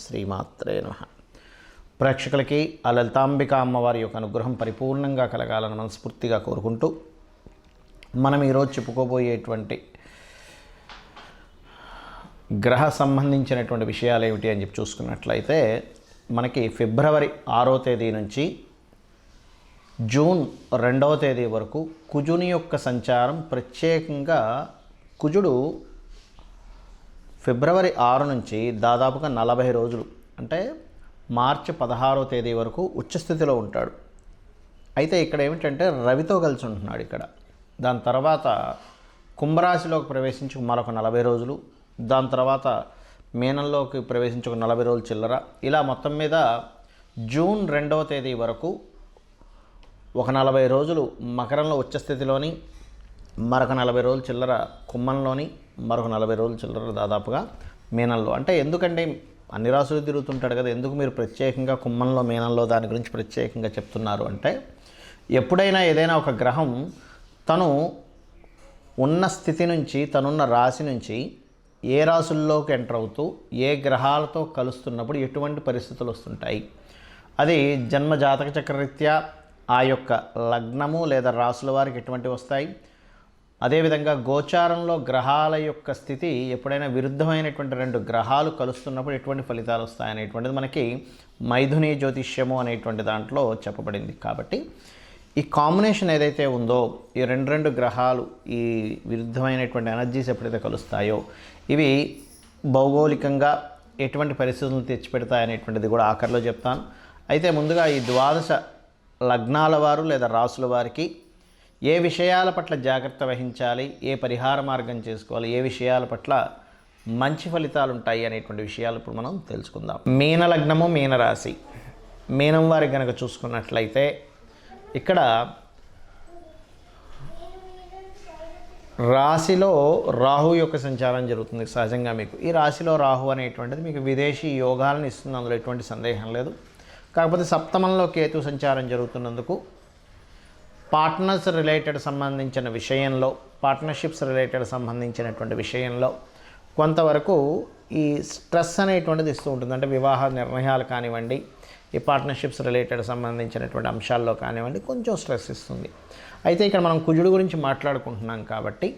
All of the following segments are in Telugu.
శ్రీమాత్రే నమః. ప్రేక్షకులకి ఆ లలితాంబిక అమ్మవారి యొక్క అనుగ్రహం పరిపూర్ణంగా కలగాలని మనస్ఫూర్తిగా కోరుకుంటూ మనం ఈరోజు చెప్పుకోబోయేటువంటి గ్రహ సంబంధించినటువంటి విషయాలు ఏమిటి అని చెప్పి చూసుకున్నట్లయితే మనకి ఫిబ్రవరి 6వ తేదీ నుంచి జూన్ 2వ తేదీ వరకు కుజుని యొక్క సంచారం. ప్రత్యేకంగా కుజుడు ఫిబ్రవరి 6 నుంచి దాదాపుగా 40 రోజులు అంటే మార్చి 16వ తేదీ వరకు ఉచ్చస్థితిలో ఉంటాడు. అయితే ఇక్కడ ఏమిటంటే రవితో కలిసి ఉంటున్నాడు ఇక్కడ. దాని తర్వాత కుంభరాశిలోకి ప్రవేశించి మరొక 40 రోజులు, దాని తర్వాత మీనంలోకి ప్రవేశించి ఒక 40 రోజులు చిల్లర, ఇలా మొత్తం మీద జూన్ 2వ తేదీ వరకు ఒక 40 రోజులు మకరంలో ఉచ్చస్థితిలోని, మరొక 40 రోజులు చిల్లర కుంభంలోని, మరొక 40 రోజులు చిల్లర దాదాపుగా మీనంలో. అంటే ఎందుకంటే అన్ని రాసులు తిరుగుతుంటాడు కదా, ఎందుకు మీరు ప్రత్యేకంగా కుంభంలో మీనంలో దాని గురించి ప్రత్యేకంగా చెప్తున్నారు అంటే, ఎప్పుడైనా ఏదైనా ఒక గ్రహం తను ఉన్న స్థితి నుంచి, తనున్న రాశి నుంచి ఏ రాసుల్లోకి ఎంటర్ అవుతూ ఏ గ్రహాలతో కలుస్తున్నప్పుడు ఎటువంటి పరిస్థితులు వస్తుంటాయి, అది జన్మ జాతక చక్రరీత్యా ఆ యొక్క లగ్నము లేదా రాసుల వారికి ఎటువంటి వస్తాయి, అదేవిధంగా గోచారంలో గ్రహాల యొక్క స్థితి ఎప్పుడైనా విరుద్ధమైనటువంటి రెండు గ్రహాలు కలుస్తున్నప్పుడు ఎటువంటి ఫలితాలు వస్తాయనేటువంటిది మనకి మైథుని జ్యోతిష్యము అనేటువంటి దాంట్లో చెప్పబడింది. కాబట్టి ఈ కాంబినేషన్ ఏదైతే ఉందో, ఈ రెండు గ్రహాలు ఈ విరుద్ధమైనటువంటి ఎనర్జీస్ ఎప్పుడైతే కలుస్తాయో ఇవి భౌగోళికంగా ఎటువంటి పరిస్థితులను తెచ్చిపెడతాయనేటువంటిది కూడా ఆఖరిలో చెప్తాను. అయితే ముందుగా ఈ 12 లగ్నాల వారు లేదా రాసుల వారికి ఏ విషయాల పట్ల జాగ్రత్త వహించాలి, ఏ పరిహార మార్గం చేసుకోవాలి, ఏ విషయాల పట్ల మంచి ఫలితాలు ఉంటాయి అనేటువంటి విషయాలు ఇప్పుడు మనం తెలుసుకుందాం. మీన లగ్నము, మీనరాశి. మీనం వారికి కనుక చూసుకున్నట్లయితే ఇక్కడ రాశిలో రాహు యొక్క సంచారం జరుగుతుంది. సహజంగా మీకు ఈ రాశిలో రాహు అనేటువంటిది మీకు విదేశీ యోగాలను ఇస్తుంది, అందులో ఎటువంటి సందేహం లేదు. కాకపోతే సప్తమంలో కేతు సంచారం జరుగుతున్నందుకు పార్ట్నర్స్ రిలేటెడ్ సంబంధించిన విషయంలో, పార్ట్నర్షిప్స్ రిలేటెడ్ సంబంధించినటువంటి విషయంలో కొంతవరకు ఈ స్ట్రెస్ అనేటువంటిది ఇస్తూ ఉంటుంది. అంటే వివాహ నిర్ణయాలు కానివ్వండి, ఈ పార్ట్నర్షిప్స్ రిలేటెడ్ సంబంధించినటువంటి అంశాల్లో కానివ్వండి, కొంచెం స్ట్రెస్ ఇస్తుంది. అయితే ఇక్కడ మనం కుజుడు గురించి మాట్లాడుకుంటున్నాం కాబట్టి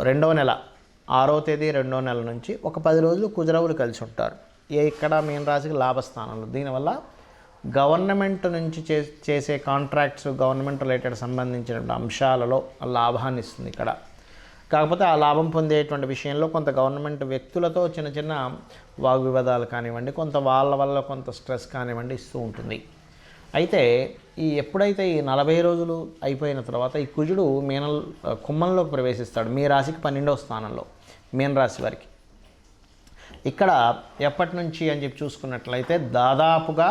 రెండవ నెల 6వ తేదీ 2వ నెల నుంచి ఒక 10 రోజులు కుజరవులు కలిసి ఉంటారు. ఇక్కడ మీన రాశికి లాభస్థానంలో. దీనివల్ల గవర్నమెంట్ నుంచి చేసే కాంట్రాక్ట్స్, గవర్నమెంట్ రిలేటెడ్ సంబంధించిన అంశాలలో లాభాన్ని ఇస్తుంది ఇక్కడ. కాకపోతే ఆ లాభం పొందేటువంటి విషయంలో కొంత గవర్నమెంట్ వ్యక్తులతో చిన్న చిన్న వాగ్వివాదాలు కానివ్వండి, కొంత వాళ్ళ వల్ల కొంత స్ట్రెస్ కానివ్వండి ఇస్తూ ఉంటుంది. అయితే ఎప్పుడైతే ఈ 40 రోజులు అయిపోయిన తర్వాత ఈ కుజుడు కుంభంలోకి ప్రవేశిస్తాడు, మీ రాశికి 12వ స్థానంలో, మీన రాశి వారికి. ఇక్కడ ఎప్పటి నుంచి అని చెప్పి చూసుకున్నట్లయితే దాదాపుగా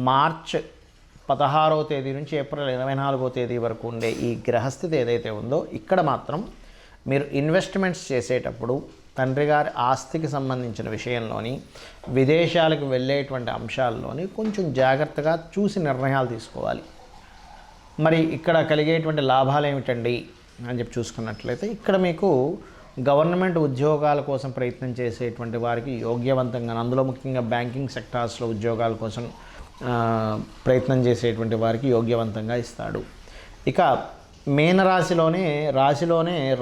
మార్చ్ 16వ తేదీ నుంచి ఏప్రిల్ 24వ తేదీ వరకు ఉండే ఈ గ్రహస్థితి ఏదైతే ఉందో, ఇక్కడ మాత్రం మీరు ఇన్వెస్ట్మెంట్స్ చేసేటప్పుడు తండ్రి గారి ఆస్తికి సంబంధించిన విషయంలోని, విదేశాలకు వెళ్ళేటువంటి అంశాల్లోని కొంచెం జాగ్రత్తగా చూసి నిర్ణయాలు తీసుకోవాలి. మరి ఇక్కడ కలిగేటువంటి లాభాలు ఏమిటండి అని చెప్పి చూసుకున్నట్లయితే, ఇక్కడ మీకు గవర్నమెంట్ ఉద్యోగాల కోసం ప్రయత్నం చేసేటువంటి వారికి యోగ్యవంతంగా, అందులో ముఖ్యంగా బ్యాంకింగ్ సెక్టార్స్లో ఉద్యోగాల కోసం ప్రయత్నం చేసేటువంటి వారికి యోగ్యవంతంగా ఇస్తాడు. ఇక మీనరాశిలోనే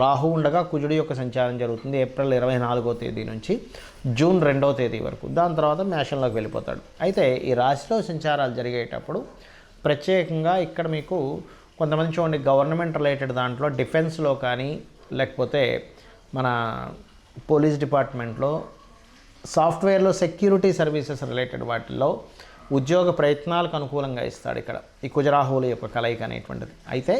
రాహు ఉండగా కుజుడి యొక్క సంచారం జరుగుతుంది ఏప్రిల్ 24వ తేదీ నుంచి జూన్ 2వ తేదీ వరకు. దాని తర్వాత మేషంలోకి వెళ్ళిపోతాడు. అయితే ఈ రాశిలో సంచారాలు జరిగేటప్పుడు ప్రత్యేకంగా ఇక్కడ మీకు కొంతమంది చూడండి, గవర్నమెంట్ రిలేటెడ్ దాంట్లో డిఫెన్స్లో కానీ, లేకపోతే మన పోలీస్ డిపార్ట్మెంట్లో, సాఫ్ట్వేర్లో, సెక్యూరిటీ సర్వీసెస్ రిలేటెడ్ వాటిల్లో ఉద్యోగ ప్రయత్నాలకు అనుకూలంగా ఇస్తాడు ఇక్కడ ఈ కుజరాహువుల యొక్క కలయిక అనేటువంటిది. అయితే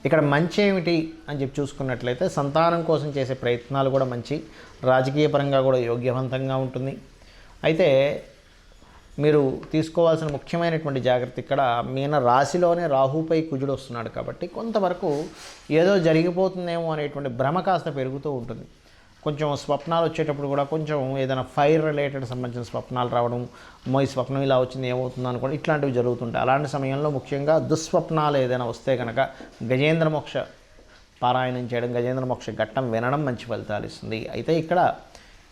ఇక్కడ మంచి ఏమిటి అని చెప్పి చూసుకున్నట్లయితే సంతానం కోసం చేసే ప్రయత్నాలు కూడా మంచి, రాజకీయ పరంగా కూడా యోగ్యవంతంగా ఉంటుంది. అయితే మీరు తీసుకోవాల్సిన ముఖ్యమైనటువంటి జాగ్రత్త, ఇక్కడ మీన రాశిలోనే రాహుపై కుజుడు వస్తున్నాడు కాబట్టి కొంతవరకు ఏదో జరిగిపోతుందేమో అనేటువంటి భ్రమ కాస్త పెరుగుతూ ఉంటుంది. కొంచెం స్వప్నాలు వచ్చేటప్పుడు కూడా కొంచెం ఏదైనా ఫైర్ రిలేటెడ్ సంబంధించిన స్వప్నాలు రావడం, ఈ స్వప్నం ఇలా వచ్చింది ఏమవుతుందో అనుకోండి, ఇట్లాంటివి జరుగుతుంటాయి. అలాంటి సమయంలో ముఖ్యంగా దుస్వప్నాలు ఏదైనా వస్తే కనుక గజేంద్ర మోక్ష పారాయణం చేయడం, గజేంద్ర మోక్ష ఘట్టం వినడం మంచి ఫలితాలు ఇస్తుంది. అయితే ఇక్కడ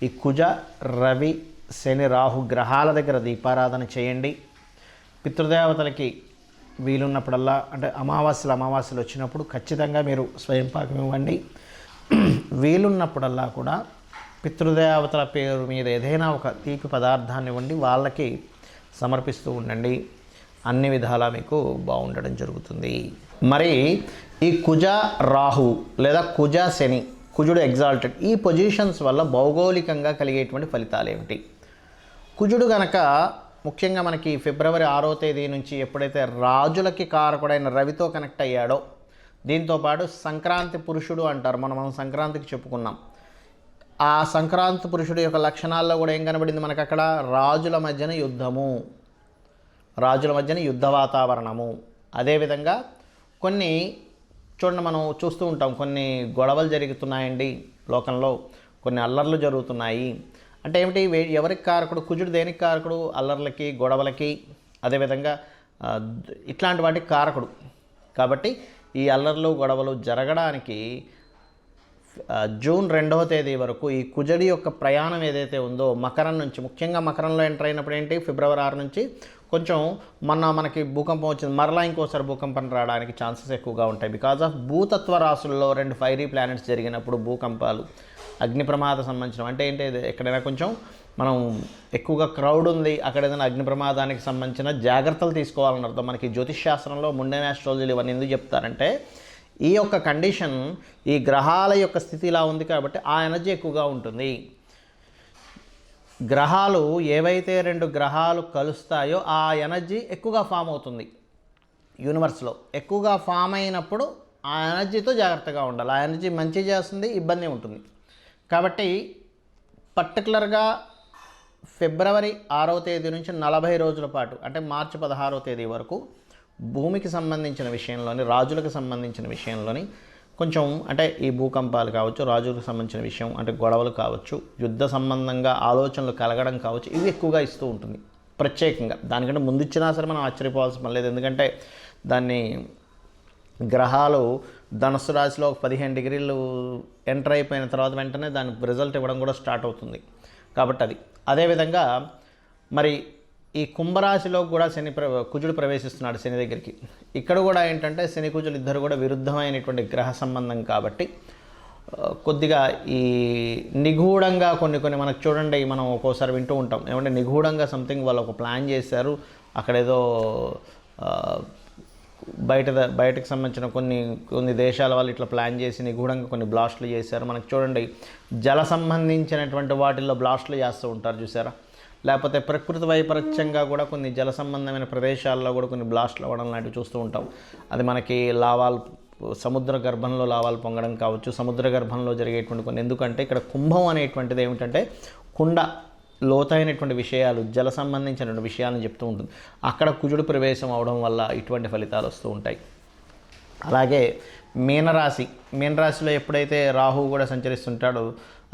ఈ కుజ, రవి, శని, రాహు గ్రహాల దగ్గర దీపారాధన చేయండి. పితృదేవతలకి వీలున్నప్పుడల్లా, అంటే అమావాస్యలు వచ్చినప్పుడు ఖచ్చితంగా మీరు స్వయం పాకం ఇవ్వండి. వీలున్నప్పుడల్లా కూడా పితృదేవతల పేరు మీద ఏదైనా ఒక తీపి పదార్థాన్ని ఇవ్వండి, వాళ్ళకి సమర్పిస్తూ ఉండండి. అన్ని విధాలా మీకు బాగుండడం జరుగుతుంది. మరి ఈ కుజ రాహు లేదా కుజ శని, కుజుడు ఎగ్జాల్టెడ్, ఈ పొజిషన్స్ వల్ల భౌగోళికంగా కలిగేటువంటి ఫలితాలు ఏమిటి? కుజుడు కనుక ముఖ్యంగా మనకి ఫిబ్రవరి 6వ తేదీ నుంచి ఎప్పుడైతే రాజులకి కారకుడైన రవితో కనెక్ట్ అయ్యాడో, దీంతోపాటు సంక్రాంతి పురుషుడు అంటారు, మనం సంక్రాంతికి చెప్పుకున్నాం. ఆ సంక్రాంతి పురుషుడు యొక్క లక్షణాల్లో కూడా ఏం కనబడింది మనకు అక్కడ? రాజుల మధ్యన యుద్ధము, రాజుల మధ్యన యుద్ధ వాతావరణము. అదేవిధంగా కొన్ని చూడండి, మనం చూస్తూ ఉంటాం, కొన్ని గొడవలు జరుగుతున్నాయండి లోకంలో, కొన్ని అల్లర్లు జరుగుతున్నాయి. అంటే ఏమిటి? ఎవరికి కారకుడు? కుజుడు దేనికి కారకుడు? అల్లర్లకి, గొడవలకి, అదేవిధంగా ఇట్లాంటి వాటికి కారకుడు. కాబట్టి ఈ అల్లర్లు, గొడవలు జరగడానికి జూన్ 2వ తేదీ వరకు ఈ కుజుడి యొక్క ప్రయాణం ఏదైతే ఉందో మకరం నుంచి, ముఖ్యంగా మకరంలో ఎంటర్ అయినప్పుడు ఏంటి, ఫిబ్రవరి 6 నుంచి కొంచెం మనకి భూకంపం వచ్చింది, మరలా ఇంకోసారి భూకంపం రావడానికి ఛాన్సెస్ ఎక్కువగా ఉంటాయి. బికాజ్ ఆఫ్ భూతత్వ రాశుల్లో 2 ఫైరీ ప్లానెట్స్ జరిగినప్పుడు భూకంపాలు, అగ్ని ప్రమాద సంబంధించిన, అంటే ఏంటి, ఎక్కడైనా కొంచెం మనం ఎక్కువగా క్రౌడ్ ఉంది, అక్కడ ఏదైనా అగ్ని ప్రమాదానికి సంబంధించిన జాగ్రత్తలు తీసుకోవాలని అర్థం. మనకి జ్యోతిష్ శాస్త్రంలో ముండెన్ ఆస్ట్రాలజీలు ఇవన్నీ ఎందుకు చెప్తారంటే, ఈ యొక్క కండిషన్, ఈ గ్రహాల యొక్క స్థితి ఇలా ఉంది కాబట్టి ఆ ఎనర్జీ ఎక్కువగా ఉంటుంది. గ్రహాలు ఏవైతే 2 గ్రహాలు కలుస్తాయో ఆ ఎనర్జీ ఎక్కువగా ఫామ్ అవుతుంది యూనివర్స్లో. ఎక్కువగా ఫామ్ అయినప్పుడు ఆ ఎనర్జీతో జాగ్రత్తగా ఉండాలి. ఆ ఎనర్జీ మంచి చేస్తుంది, ఇబ్బంది ఉంటుంది. కాబట్టి పర్టికులర్గా ఫిబ్రవరి 6వ తేదీ నుంచి 40 రోజుల పాటు, అంటే మార్చి 16వ తేదీ వరకు భూమికి సంబంధించిన విషయంలోని, రాజులకు సంబంధించిన విషయంలోని కొంచెం, అంటే ఈ భూకంపాలు కావచ్చు, రాజులకు సంబంధించిన విషయం అంటే గొడవలు కావచ్చు, యుద్ధ సంబంధంగా ఆలోచనలు కలగడం కావచ్చు, ఇవి ఎక్కువగా ఇస్తూ ఉంటుంది ప్రత్యేకంగా. దానికంటే ముందు ఇచ్చినా సరే మనం ఆశ్చర్యపోవాల్సిన పని లేదు. ఎందుకంటే దాన్ని గ్రహాలు ధనుస్సు రాశిలో 15 డిగ్రీలు ఎంటర్ అయిపోయిన తర్వాత వెంటనే దాని రిజల్ట్ ఇవ్వడం కూడా స్టార్ట్ అవుతుంది. కాబట్టి అది. అదేవిధంగా మరి ఈ కుంభరాశిలో కూడా కుజుడు ప్రవేశిస్తున్నాడు శని దగ్గరికి. ఇక్కడ కూడా ఏంటంటే శని కుజులు ఇద్దరు కూడా విరుద్ధమైనటువంటి గ్రహ సంబంధం కాబట్టి కొద్దిగా ఈ నిగూఢంగా కొన్ని మనకు చూడండి, మనం ఒక్కోసారి వింటూ ఉంటాం, ఏమంటే నిగూఢంగా సంథింగ్ వాళ్ళు ఒక ప్లాన్ చేశారు, అక్కడేదో బయటకు సంబంధించిన కొన్ని దేశాల వాళ్ళు ఇట్లా ప్లాన్ చేసి నిగూఢంగా కొన్ని బ్లాస్టులు చేశారు. మనకు చూడండి, జల సంబంధించినటువంటి వాటిల్లో బ్లాస్టులు చేస్తూ ఉంటారు చూసారా. లేకపోతే ప్రకృతి వైపరీత్యంగా కూడా కొన్ని జల సంబంధమైన ప్రదేశాల్లో కూడా కొన్ని బ్లాస్టులు అవ్వడం లాంటివి చూస్తూ ఉంటాం. అది మనకి లావాలు, సముద్ర గర్భంలో లావాలు పొంగడం కావచ్చు, సముద్ర గర్భంలో జరిగేటువంటి కొన్ని. ఎందుకంటే ఇక్కడ కుంభం అనేటువంటిది ఏమిటంటే కుండ, లోతైనటువంటి విషయాలు, జల సంబంధించినటువంటి విషయాలను చెప్తూ ఉంటుంది. అక్కడ కుజుడు ప్రవేశం అవడం వల్ల ఇటువంటి ఫలితాలు వస్తూ ఉంటాయి. అలాగే మీనరాశిలో ఎప్పుడైతే రాహువు కూడా సంచరిస్తుంటాడో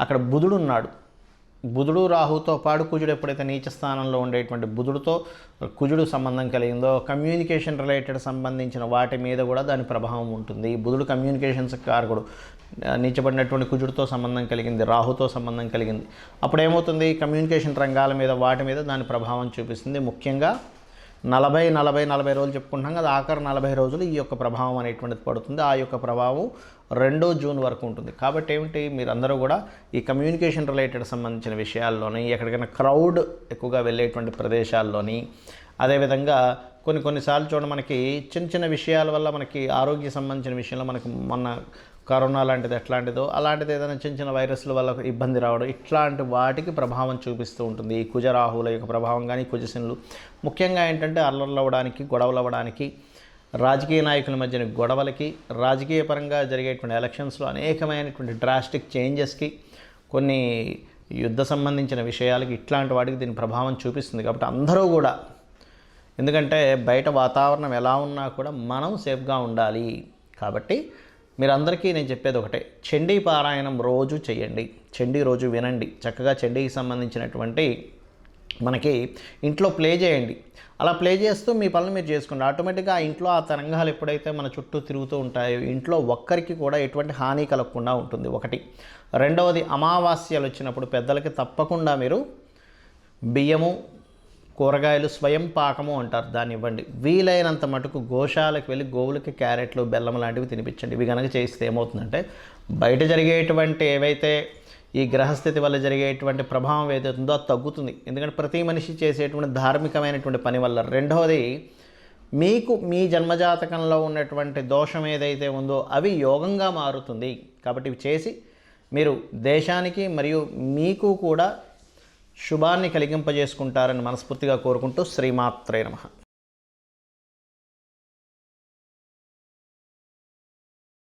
అక్కడ బుధుడు ఉన్నాడు. బుధుడు రాహుతో పాటు కుజుడు ఎప్పుడైతే నీచ స్థానంలో ఉండేటువంటి బుధుడితో కుజుడు సంబంధం కలిగిందో కమ్యూనికేషన్ రిలేటెడ్ సంబంధించిన వాటి మీద కూడా దాని ప్రభావం ఉంటుంది. బుధుడు కమ్యూనికేషన్స్ కారకుడు. నీచబడినటువంటి కుజుడితో సంబంధం కలిగింది, రాహుతో సంబంధం కలిగింది. అప్పుడు ఏమవుతుంది, కమ్యూనికేషన్ రంగాల మీద వాటి మీద దాని ప్రభావం చూపిస్తుంది. ముఖ్యంగా 40 రోజులు చెప్పుకుంటాం కదా, ఆఖరి 40 రోజులు ఈ యొక్క ప్రభావం అనేటువంటిది పడుతుంది. ఆ యొక్క ప్రభావం 2 జూన్ వరకు ఉంటుంది. కాబట్టి ఏమిటి, మీరందరూ కూడా ఈ కమ్యూనికేషన్ రిలేటెడ్ సంబంధించిన విషయాల్లోని, ఎక్కడికైనా క్రౌడ్ ఎక్కువగా వెళ్ళేటువంటి ప్రదేశాల్లోని, అదేవిధంగా కొన్నిసార్లు చూడండి, మనకి చిన్న విషయాల వల్ల మనకి ఆరోగ్య సంబంధించిన విషయంలో మనకు మొన్న కరోనా లాంటిది ఎట్లాంటిదో అలాంటిది ఏదైనా చిన్న వైరస్ల వల్ల ఇబ్బంది రావడం, ఇట్లాంటి వాటికి ప్రభావం చూపిస్తూ ఉంటుంది ఈ కుజరాహుల యొక్క ప్రభావం. కానీ కుజశనులు ముఖ్యంగా ఏంటంటే అల్లర్లు అవ్వడానికి, గొడవలు అవ్వడానికి, రాజకీయ నాయకుల మధ్యన గొడవలకి, రాజకీయ పరంగా జరిగేటువంటి ఎలక్షన్స్లో అనేకమైనటువంటి డ్రాస్టిక్ చేంజెస్కి, కొన్ని యుద్ధ సంబంధించిన విషయాలకి, ఇట్లాంటి వాటికి దీని ప్రభావం చూపిస్తుంది. కాబట్టి అందరూ కూడా, ఎందుకంటే బయట వాతావరణం ఎలా ఉన్నా కూడా మనం సేఫ్గా ఉండాలి. కాబట్టి మీరందరికీ నేను చెప్పేది ఒకటే, చండీ పారాయణం రోజు చేయండి, చండీ రోజు వినండి. చక్కగా చండీకి సంబంధించినటువంటి మనకి ఇంట్లో ప్లే చేయండి. అలా ప్లే చేస్తూ మీ పనులు మీరు చేసుకోండి. ఆటోమేటిక్గా ఆ ఇంట్లో ఆ తరంగాలు ఎప్పుడైతే మన చుట్టూ తిరుగుతూ ఉంటాయో ఇంట్లో ఒక్కరికి కూడా ఎటువంటి హాని కలగకుండా ఉంటుంది ఒకటి. రెండవది, అమావాస్యలు వచ్చినప్పుడు పెద్దలకి తప్పకుండా మీరు బియ్యము, కూరగాయలు, స్వయం పాకము అంటారు, దాన్ని ఇవ్వండి. వీలైనంత మటుకు గోశాలకు వెళ్ళి గోవులకి క్యారెట్లు, బెల్లం లాంటివి తినిపించండి. ఇవి కనుక చేస్తే ఏమవుతుందంటే బయట జరిగేటువంటి ఏవైతే ఈ గ్రహస్థితి వల్ల జరిగేటువంటి ప్రభావం ఏదైతుందో అది తగ్గుతుంది. ఎందుకంటే ప్రతి మనిషి చేసేటువంటి ధార్మికమైనటువంటి పని వల్ల. రెండవది, మీకు మీ జన్మజాతకంలో ఉన్నటువంటి దోషం ఏదైతే ఉందో అవి యోగంగా మారుతుంది. కాబట్టి ఇవి చేసి మీరు దేశానికి మరియు మీకు కూడా శుభాన్ని కలిగింపజేసుకుంటారని మనస్ఫూర్తిగా కోరుకుంటూ శ్రీమాత్రే నమః.